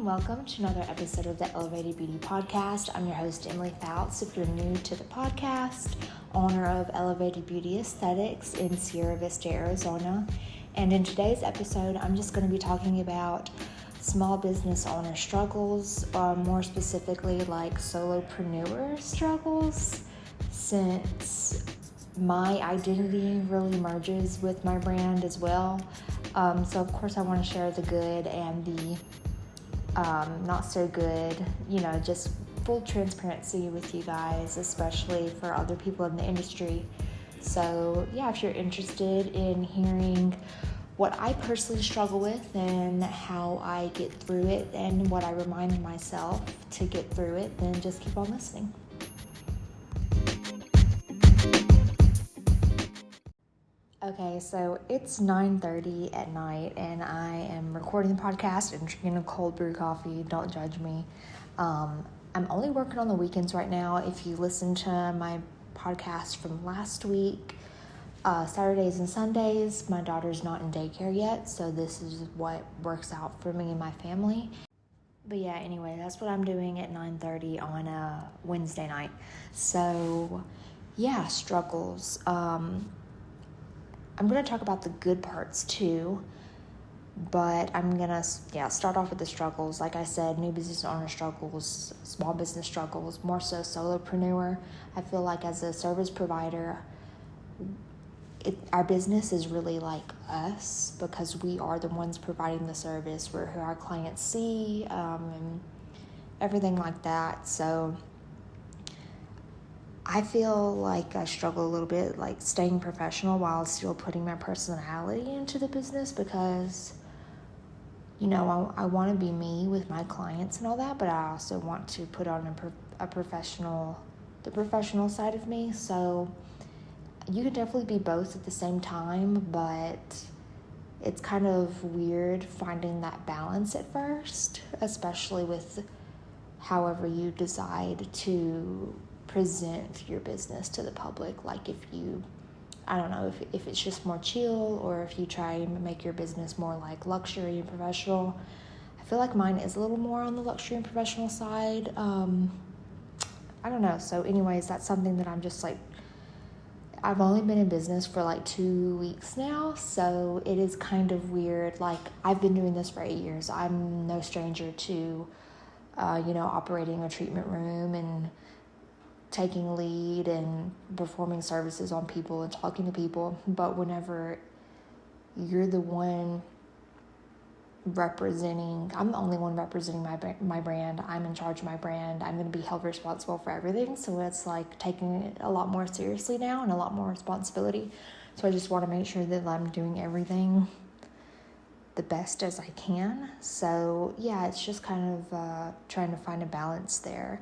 welcome to another episode of the Elevated Beauty Podcast. I'm your host, Emily Fouts. If you're new to the podcast, owner of Elevated Beauty Aesthetics in Sierra Vista, Arizona. And in today's episode, I'm just going to be talking about small business owner struggles, more specifically like solopreneur struggles, since my identity really merges with my brand as well. So of course I want to share the good and the not so good, just full transparency with you guys, especially for other people in the industry. So yeah, if you're interested in hearing what I personally struggle with and how I get through it and what I remind myself to get through it, then just keep on listening. Okay, so it's 9:30 at night and I am recording the podcast and drinking a cold brew coffee. Don't judge me. I'm only working on the weekends right now. If you listen to my podcast from last week, Saturdays and Sundays, my daughter's not in daycare yet, so this is what works out for me and my family. But yeah, anyway, that's what I'm doing at 9:30 on a Wednesday night. So yeah, struggles. I'm going to talk about the good parts too, but I'm going to start off with the struggles. Like I said, new business owner struggles, small business struggles, more so solopreneur. I feel like as a service provider, our business is really like us because we are the ones providing the service. We're who our clients see and everything like that. So I feel like I struggle a little bit, like staying professional while still putting my personality into the business because, I want to be me with my clients and all that, but I also want to put on the professional side of me. So you can definitely be both at the same time, but it's kind of weird finding that balance at first, especially with however you decide to present your business to the public. Like if it's just more chill, or if you try and make your business more like luxury and professional. I feel like mine is a little more on the luxury and professional side. I don't know. So anyways, that's something that I'm just like, I've only been in business for like 2 weeks now, so it is kind of weird. Like I've been doing this for 8 years. I'm no stranger to, operating a treatment room and taking lead and performing services on people and talking to people. But whenever you're the one I'm the only one representing my brand. I'm in charge of my brand. I'm going to be held responsible for everything. So it's like taking it a lot more seriously now and a lot more responsibility. So I just want to make sure that I'm doing everything the best as I can. So yeah, it's just kind of trying to find a balance there.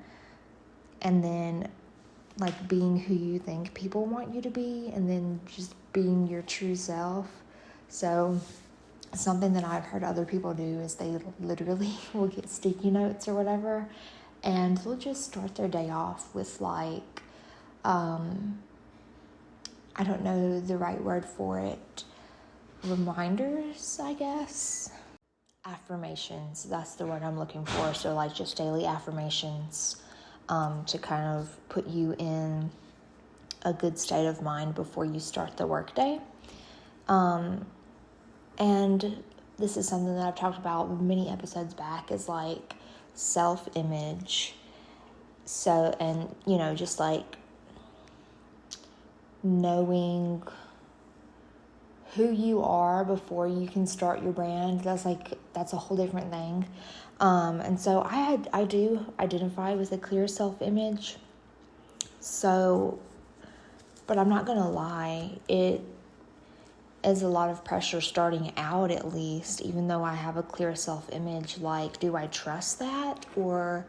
And then like being who you think people want you to be, and then just being your true self. So something that I've heard other people do is they literally will get sticky notes or whatever, and they'll just start their day off with like, I don't know the right word for it, reminders, I guess. Affirmations, that's the word I'm looking for. So like just daily affirmations to kind of put you in a good state of mind before you start the workday. And this is something that I've talked about many episodes back, is like self-image. So, and just like knowing who you are before you can start your brand, that's a whole different thing. And so I do identify with a clear self-image. So, but I'm not going to lie, it is a lot of pressure starting out, at least, even though I have a clear self-image. Like, do I trust that, or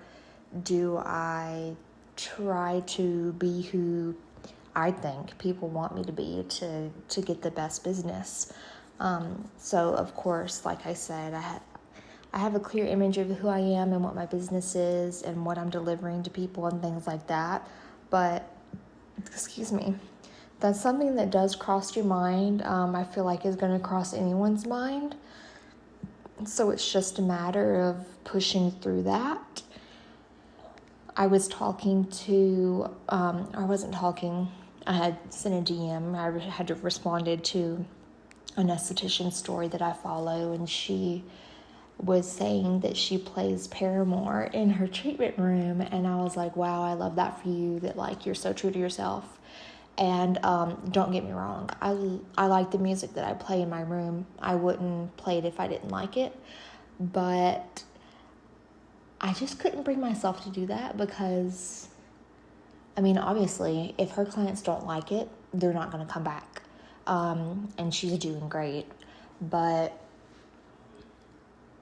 do I try to be who I think people want me to be to get the best business? So of course, like I said, I have a clear image of who I am and what my business is and what I'm delivering to people and things like that. But, that's something that does cross your mind. I feel like is going to cross anyone's mind. So it's just a matter of pushing through that. I was talking to, I wasn't talking, I had sent a DM, I had responded to an esthetician story that I follow, and she was saying that she plays Paramore in her treatment room, and I was like, wow, I love that for you, that like you're so true to yourself. And don't get me wrong, I like the music that I play in my room. I wouldn't play it if I didn't like it, but I just couldn't bring myself to do that because, I mean, obviously, if her clients don't like it, they're not going to come back. And she's doing great, but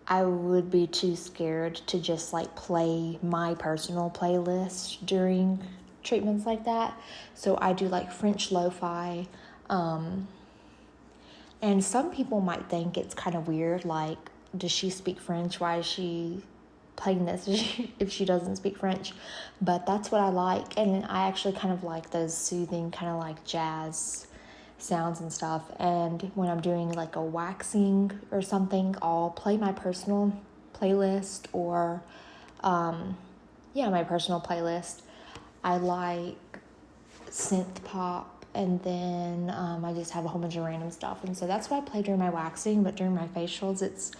I would be too scared to just like play my personal playlist during treatments like that. So I do like French lo-fi. And some people might think it's kind of weird, like, does she speak French? Why is she playing this if she doesn't speak French? But that's what I like, and I actually kind of like those soothing kind of like jazz sounds and stuff. And when I'm doing like a waxing or something, I'll play my personal playlist or my personal playlist. I like synth pop, and then I just have a whole bunch of random stuff, and so that's what I play during my waxing. But during my facials, it's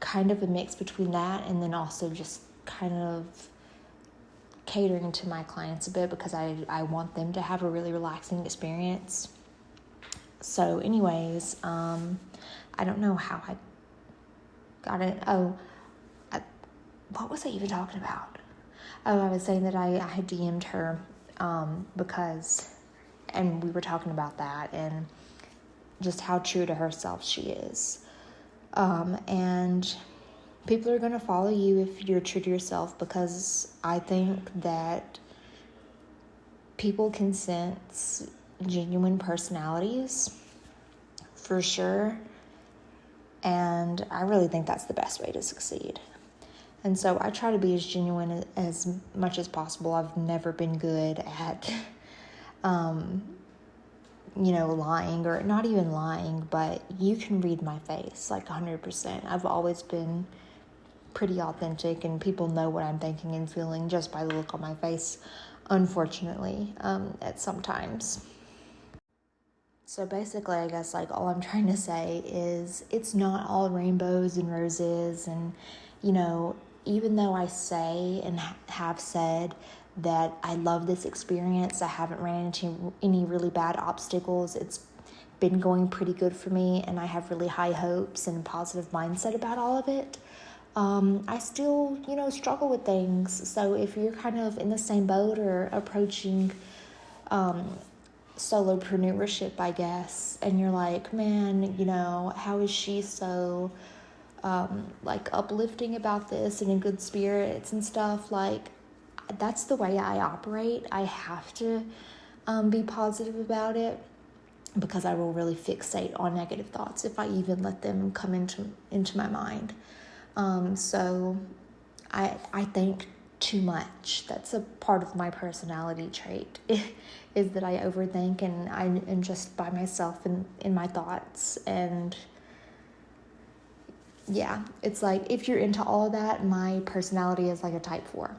kind of a mix between that and then also just kind of catering to my clients a bit, because I want them to have a really relaxing experience. So anyways, I don't know how I got it. What was I even talking about? I was saying that I had DM'd her because, and we were talking about that and just how true to herself she is. And people are going to follow you if you're true to yourself, because I think that people can sense genuine personalities for sure. And I really think that's the best way to succeed. And so I try to be as genuine as much as possible. I've never been good at, lying, or not even lying, but you can read my face like 100%. I've always been pretty authentic, and people know what I'm thinking and feeling just by the look on my face, unfortunately, at sometimes. So basically, I guess like all I'm trying to say is it's not all rainbows and roses. And, even though I say and have said that I love this experience, I haven't ran into any really bad obstacles. It's been going pretty good for me, and I have really high hopes and a positive mindset about all of it. I still, struggle with things. So if you're kind of in the same boat or approaching Solopreneur-ship, I guess, and you're like, man, how is she so uplifting about this and in good spirits and stuff, like, that's the way I operate. I have to be positive about it, because I will really fixate on negative thoughts if I even let them come into my mind. So I think too much. That's a part of my personality trait, is that I overthink, and I am just by myself in my thoughts. And yeah, it's like, if you're into all of that, my personality is like a type 4.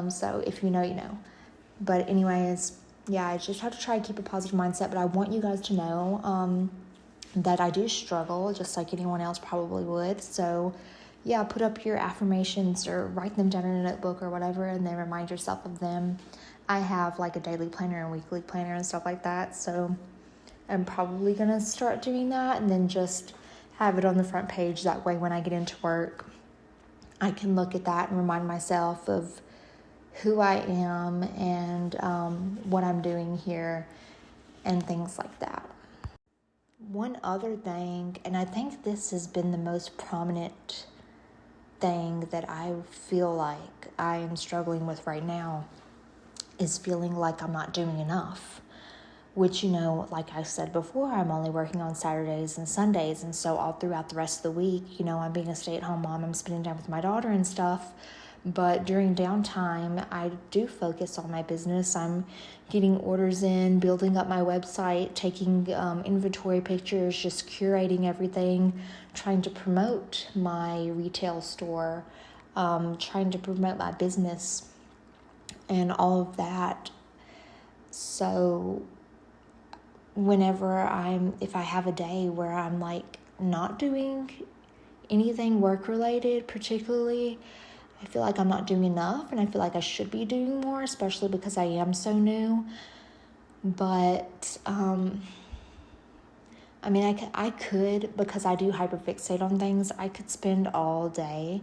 So if you know, you know. But anyways, yeah, I just have to try to keep a positive mindset. But I want you guys to know that I do struggle, just like anyone else probably would. So yeah, put up your affirmations or write them down in a notebook or whatever, and then remind yourself of them. I have like a daily planner and weekly planner and stuff like that. So I'm probably going to start doing that, and then just have it on the front page. That way, when I get into work, I can look at that and remind myself of who I am and what I'm doing here and things like that. One other thing, and I think this has been the most prominent thing that I feel like I am struggling with right now, is feeling like I'm not doing enough. Which, like I said before, I'm only working on Saturdays and Sundays. And so all throughout the rest of the week, I'm being a stay-at-home mom. I'm spending time with my daughter and stuff. But during downtime, I do focus on my business. I'm getting orders in, building up my website, taking inventory pictures, just curating everything, trying to promote my retail store, trying to promote my business and all of that. So if I have a day where I'm like not doing anything work related particularly, I feel like I'm not doing enough, and I feel like I should be doing more, especially because I am so new. But I could, because I do hyperfixate on things, I could spend all day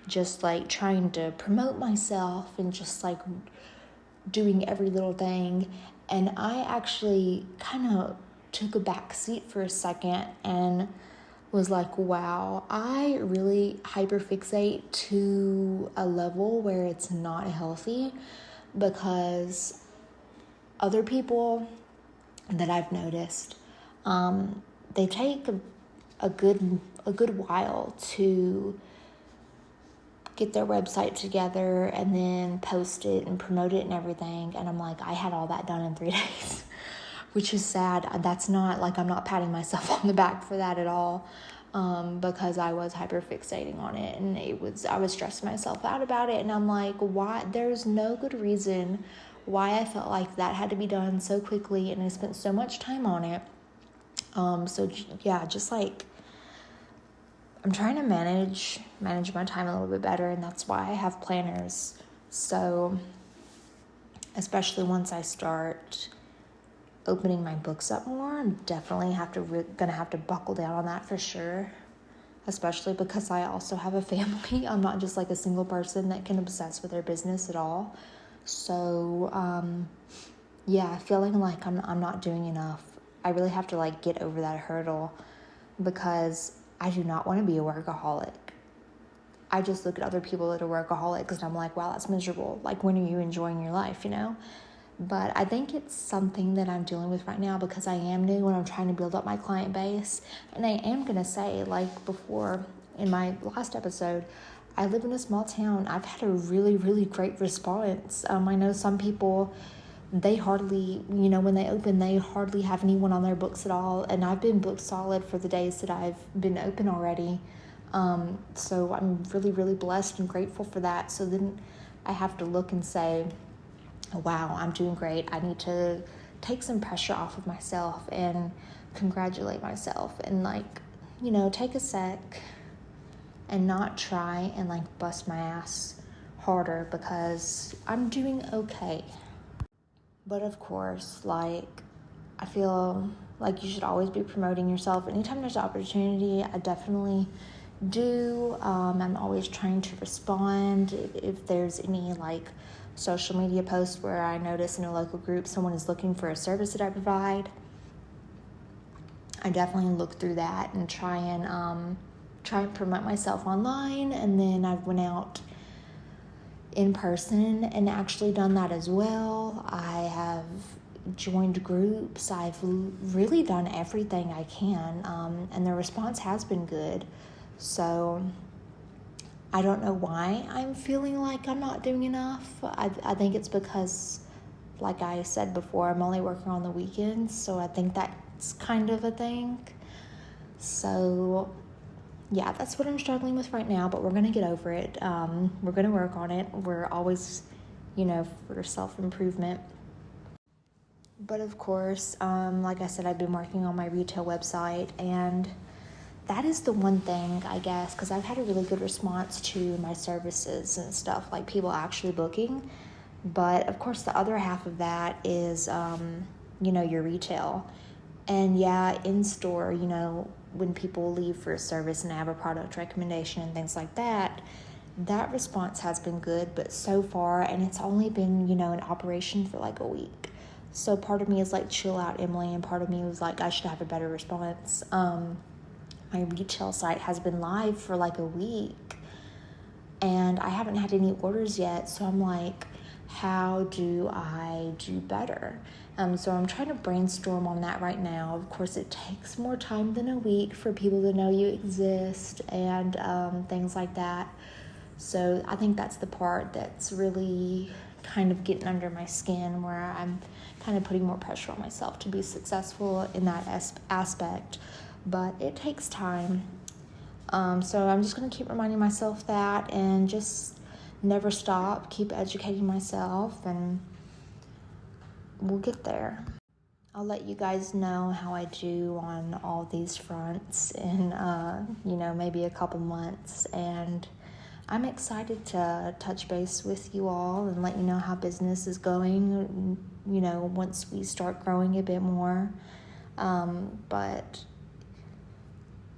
just like trying to promote myself and just like doing every little thing. And I actually kind of took a back seat for a second and was like, wow, I really hyperfixate to a level where it's not healthy, because other people that I've noticed, they take a good while to get their website together and then post it and promote it and everything. And I'm like, I had all that done in 3 days. Which is sad. That's not like, I'm not patting myself on the back for that at all, because I was hyperfixating on it, and I was stressing myself out about it. And I'm like, why? There's no good reason why I felt like that had to be done so quickly, and I spent so much time on it. So yeah, just like, I'm trying to manage my time a little bit better, and that's why I have planners. So especially once I start opening my books up more, I'm definitely gonna have to buckle down on that for sure, especially because I also have a family. I'm not just like a single person that can obsess with their business at all. So feeling like I'm not doing enough, I really have to like get over that hurdle, because I do not want to be a workaholic. I just look at other people that are workaholics and I'm like, wow, that's miserable. Like, when are you enjoying your life, you know? But I think it's something that I'm dealing with right now, because I am new and I'm trying to build up my client base. And I am going to say, like before in my last episode, I live in a small town. I've had a really, really great response. I know some people, they hardly, when they open, they hardly have anyone on their books at all. And I've been booked solid for the days that I've been open already. So I'm really, really blessed and grateful for that. So then I have to look and say, wow, I'm doing great. I need to take some pressure off of myself and congratulate myself and take a sec and not try and bust my ass harder, because I'm doing okay. But of course, I feel like you should always be promoting yourself. Anytime there's opportunity, I definitely do. I'm always trying to respond if there's any social media posts where I notice in a local group someone is looking for a service that I provide. I definitely look through that and try and promote myself online. And then I went out in person and actually done that as well. I have joined groups. I've really done everything I can, and the response has been good. So I don't know why I'm feeling like I'm not doing enough. I think it's because, like I said before, I'm only working on the weekends, so I think that's kind of a thing. So yeah, that's what I'm struggling with right now, but we're going to get over it. We're going to work on it. We're always, for self-improvement. But of course, like I said, I've been working on my retail website, and that is the one thing, I guess, because I've had a really good response to my services and stuff, like people actually booking. But of course, the other half of that is, your retail. And yeah, in store, when people leave for a service and I have a product recommendation and things like that, that response has been good. But so far, and it's only been, in operation for a week. So part of me is chill out, Emily, and part of me was I should have a better response. My retail site has been live for a week, and I haven't had any orders yet. So I'm like, how do I do better? So I'm trying to brainstorm on that right now. Of course, it takes more time than a week for people to know you exist and things like that. So I think that's the part that's really kind of getting under my skin, where I'm kind of putting more pressure on myself to be successful in that aspect. But it takes time. So I'm just going to keep reminding myself that, and just never stop, keep educating myself, and we'll get there. I'll let you guys know how I do on all these fronts in, maybe a couple months. And I'm excited to touch base with you all and let you know how business is going, once we start growing a bit more. But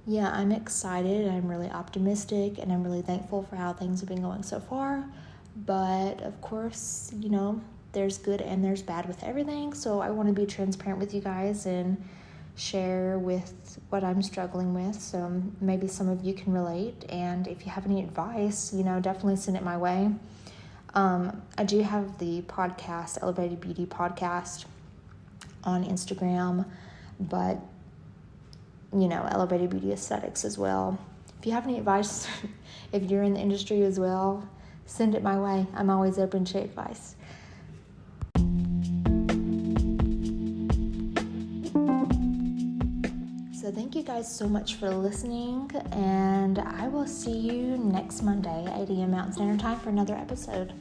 yeah, I'm excited. I'm really optimistic, and I'm really thankful for how things have been going so far. But of course, there's good and there's bad with everything. So I want to be transparent with you guys and share with what I'm struggling with. So maybe some of you can relate. And if you have any advice, definitely send it my way. I do have the podcast, Elevated Beauty Podcast, on Instagram, but Elevated Beauty Aesthetics as well. If you have any advice, if you're in the industry as well, send it my way. I'm always open to advice. So thank you guys so much for listening, and I will see you next Monday, 8 a.m. Mountain Standard Time, for another episode.